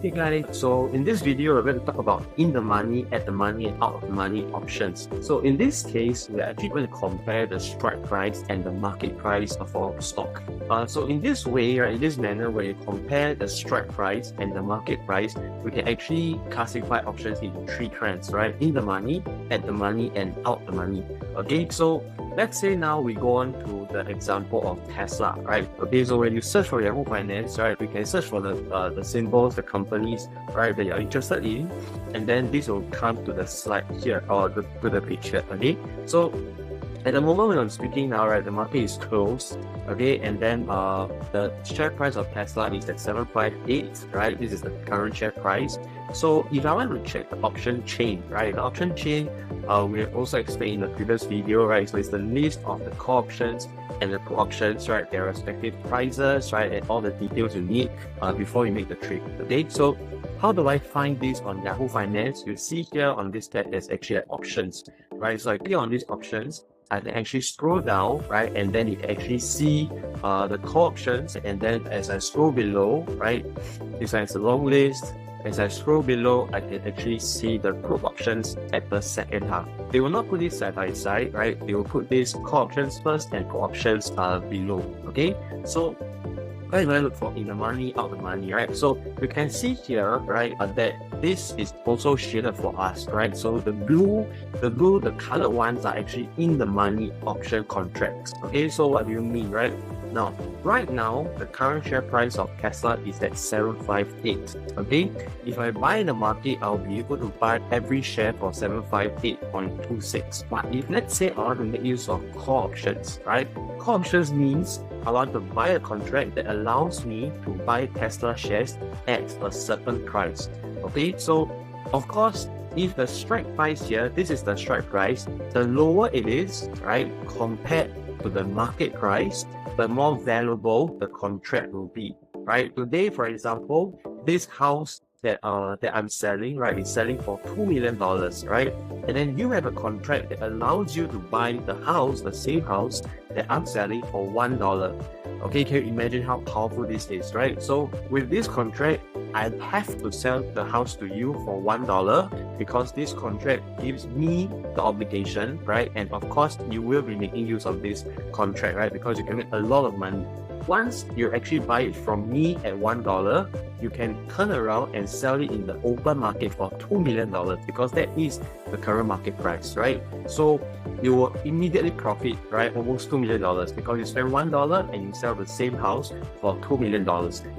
Hey guys, so in this video, we're going to talk about in the money, at the money, and out of the money options. So in this case, we're actually going to compare the strike price and the market price of our stock. So in this way, right, in this manner, where you compare the strike price and the market price, we can actually classify options into three trends, right? In the money, at the money, and out the money. Okay, so let's say now we go on to the example of Tesla, right? Okay, so when you search for Yahoo Finance, right, we can search for the symbols, the companies, right, that you're interested in, and then this will come to the slide here or to the page here. Okay, so at the moment when I'm speaking now, right, the market is closed, okay, and then the share price of Tesla is at 758, right? This is the current share price. So if I want to check the option chain, right, the option chain, we have also explained in the previous video, right? So it's the list of the call options and the put options, right, their respective prices, right, and all the details you need before you make the trade. Okay, so how do I find this on Yahoo Finance? You see here on this tab, there's actually options, right? So I click on these options. I can actually scroll down, right, and then you can actually see the call options, and then as I scroll below, right, this is a long list. As I scroll below, I can actually see the put options at the second half. They will not put this side by side, right? They will put these call options first and put options below. Okay, so what do I look for in the money, out the money, right? So you can see here, right, that this is also shaded for us, right? So the colored ones are actually in the money option contracts. Okay, so what do you mean, right? Now, right now, the current share price of Tesla is at 758. Okay, if I buy in the market, I'll be able to buy every share for 758.26. But if let's say I want to make use of call options, right? Call options means I want to buy a contract that allows me to buy Tesla shares at a certain price. Okay, so of course, if the strike price here, this is the strike price, the lower it is, right, compared to the market price, the more valuable the contract will be, right? Today, for example, this house that I'm selling, right, is selling for $2 million, right? And then you have a contract that allows you to buy the house, the same house that I'm selling for $1. Okay, can you imagine how powerful this is, right? So with this contract, I have to sell the house to you for $1 because this contract gives me the obligation, right? And of course, you will be making use of this contract, right? Because you can make a lot of money. Once you actually buy it from me at $1, you can turn around and sell it in the open market for $2 million because that is the current market price, right? So you will immediately profit, right, almost $2 million because you spend $1 and you sell the same house for $2 million.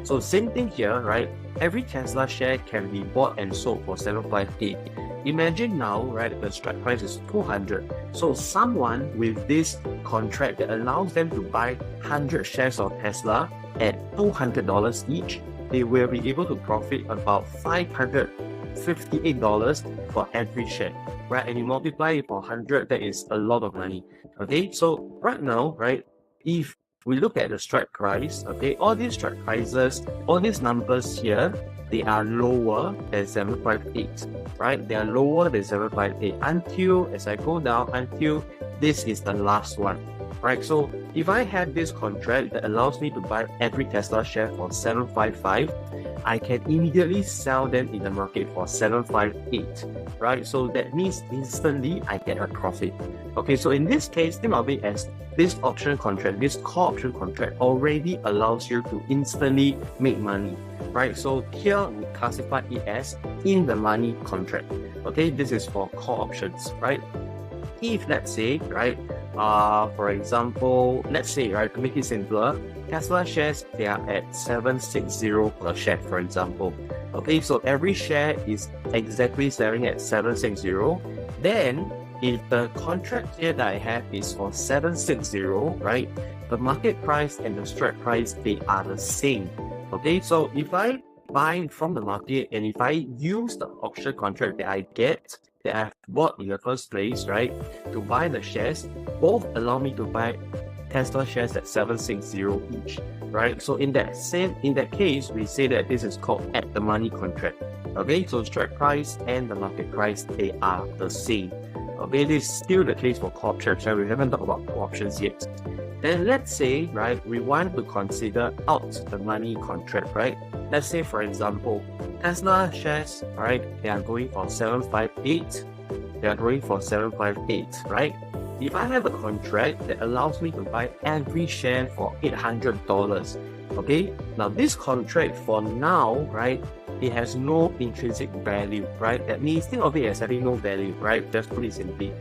So same thing here, right? Every Tesla share can be bought and sold for 758. Imagine now, right, the strike price is 200. So someone with this contract that allows them to buy 100 shares of Tesla at $200 each, they will be able to profit about $558 for every share, right? And you multiply it for 100, that is a lot of money. Okay, so right now, right, if we look at the strike price, okay, all these strike prices, all these numbers here, they are lower than 758, right? They are lower than 758 until, as I go down, until this is the last one, right? So if I have this contract that allows me to buy every Tesla share for 755, I can immediately sell them in the market for 758, right? So that means instantly I get a profit. Okay, so in this case, think of it as this option contract, this call option contract already allows you to instantly make money, right? So here we classify it as in the money contract. Okay, this is for call options, right? If let's say, right, for example, let's say, right, to make it simpler, Tesla shares, they are at 760 per share, for example. Okay, so every share is exactly selling at 760. Then, if the contract here that I have is for 760, right, the market price and the strike price, they are the same. Okay, so if I buy from the market and if I use the option contract that I get, that I've bought in the first place, right, to buy the shares, both allow me to buy Tesla shares at 760 each, right? So in that case, we say that this is called at the money contract. Okay, so strike price and the market price, they are the same. Okay, this is still the case for call options, right? We haven't talked about call options yet. Then let's say, right, we want to consider out the money contract, right? Let's say, for example, Tesla shares, right, they are going for 758. They are going for 758, right? If I have a contract that allows me to buy every share for $800, okay? Now this contract for now, right, it has no intrinsic value, right? That means think of it as having no value, right? Just put it simply.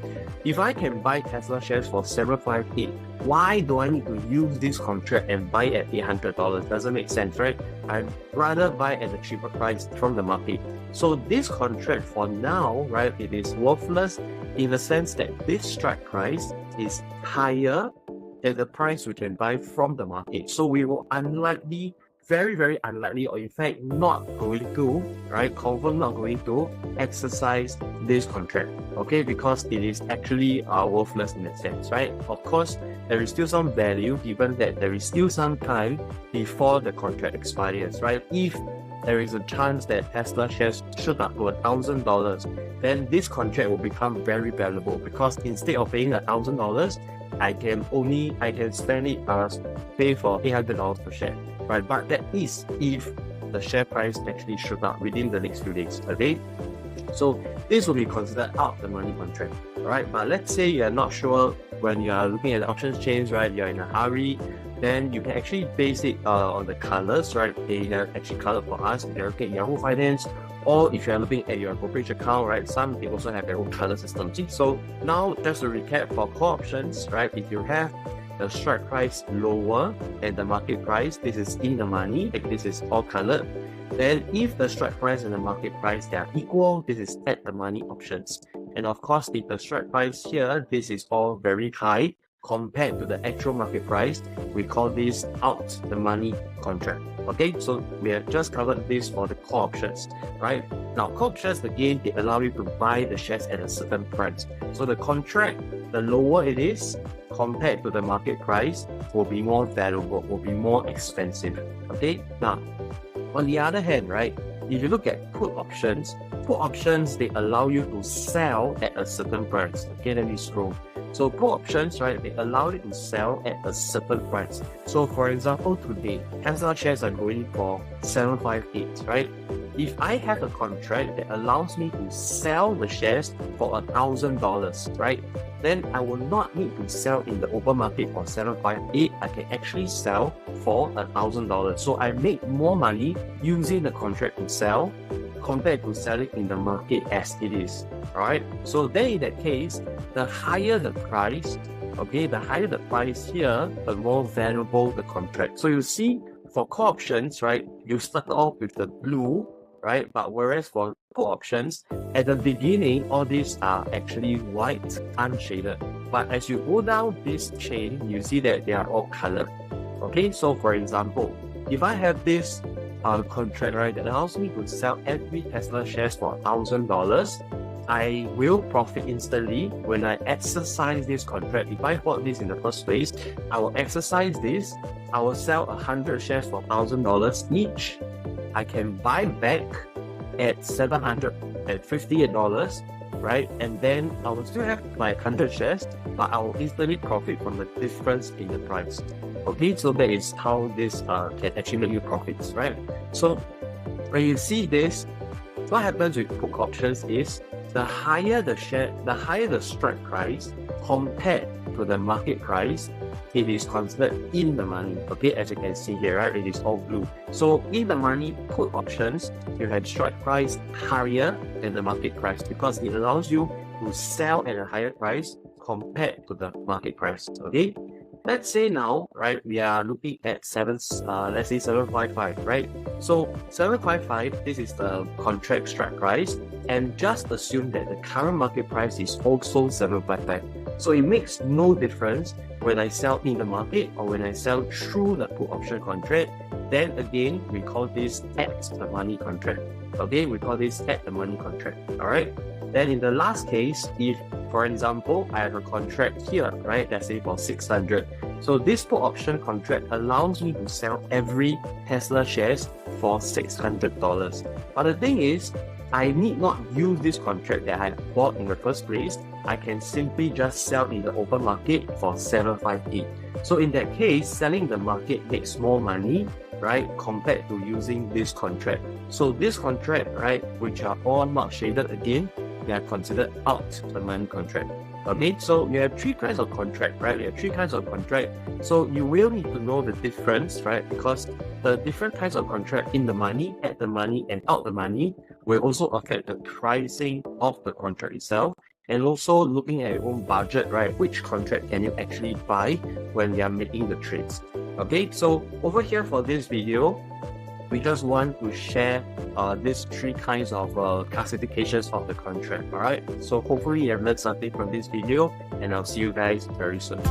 If I can buy Tesla shares for 758, why do I need to use this contract and buy at $800? Doesn't make sense, right? I'd rather buy at a cheaper price from the market. So this contract for now, right, it is worthless in the sense that this strike price is higher than the price we can buy from the market. So we will unlikely, very, very unlikely, or in fact not going to, right, confirm not going to exercise this contract, okay, because it is actually worthless in that sense, right? Of course, there is still some value given that there is still some time before the contract expires, right? If there is a chance that Tesla shares shoot up to $1,000, then this contract will become very valuable because instead of paying $1,000, I can spend it pay for $800 per share, right? But that is if the share price actually shoot up within the next few days, okay? So this will be considered out the money contract, right? But let's say you're not sure when you are looking at the options chains, right? You're in a hurry, then you can actually base it on the colors, right? They have actually colored for us. If you're looking at Yahoo Finance, or if you're looking at your brokerage account, right? Some they also have their own color system. So now just to recap for call options, right? If you have the strike price lower than the market price, this is in the money, like this is all colored. Then if the strike price and the market price they are equal, this is at the money options. And of course, if the strike price here, this is all very high compared to the actual market price, we call this out the money contract. Okay, so we have just covered this for the call options, right? Now, call options, again, they allow you to buy the shares at a certain price. So the contract, the lower it is compared to the market price, will be more valuable, will be more expensive. Okay, now, on the other hand, right, if you look at put options, they allow you to sell at a certain price. Okay, let me scroll. So put options, right, they allow you to sell at a certain price. So for example, today, Tesla shares are going for 758, right? If I have a contract that allows me to sell the shares for $1,000, right, then I will not need to sell in the open market for 758. I can actually sell for $1,000. So I make more money using the contract to sell compared to selling in the market as it is. Alright, so then in that case, the higher the price, okay, the higher the price here, the more valuable the contract. So you see, for call options, right, you start off with the blue, right? But whereas for put options, at the beginning, all these are actually white, unshaded. But as you go down this chain, you see that they are all colored. Okay, so for example, if I have this contract, right, that allows me to sell every Tesla shares for $1,000, I will profit instantly when I exercise this contract. If I bought this in the first place, I will exercise this. I will sell 100 shares for $1,000 each. I can buy back at $758, right? And then I will still have my 100 shares, but I will instantly profit from the difference in the price. Okay, so that is how this can actually make you profits, right? So when you see this, what happens with put options is the higher the strike price compared to the market price, it is considered in the money. Okay, as you can see here, right, it is all blue. So in the money put options, you have strike price higher than the market price because it allows you to sell at a higher price compared to the market price. Okay, let's say now, right, we are looking at let's say 755, right? So 755, this is the contract strike price, and just assume that the current market price is also 755. So it makes no difference when I sell in the market or when I sell through the put option contract. Then again, we call this at the money contract. Okay, we call this at the money contract. All right. Then in the last case, if, for example, I have a contract here, right, let's say for 600. So this put option contract allows me to sell every Tesla shares for $600. But the thing is, I need not use this contract that I bought in the first place. I can simply just sell in the open market for 758. So in that case, selling the market makes more money, right, compared to using this contract. So this contract, right, which are all not shaded again, they are considered out the money contract. Okay, so you have three kinds of contract, right? You have three kinds of contract. So you will need to know the difference, right? Because the different kinds of contract in the money, at the money, and out the money will also affect the pricing of the contract itself. And also looking at your own budget, right? Which contract can you actually buy when you are making the trades? Okay, so over here for this video, we just want to share these three kinds of classifications of the contract. All right, so hopefully you have learned something from this video, and I'll see you guys very soon.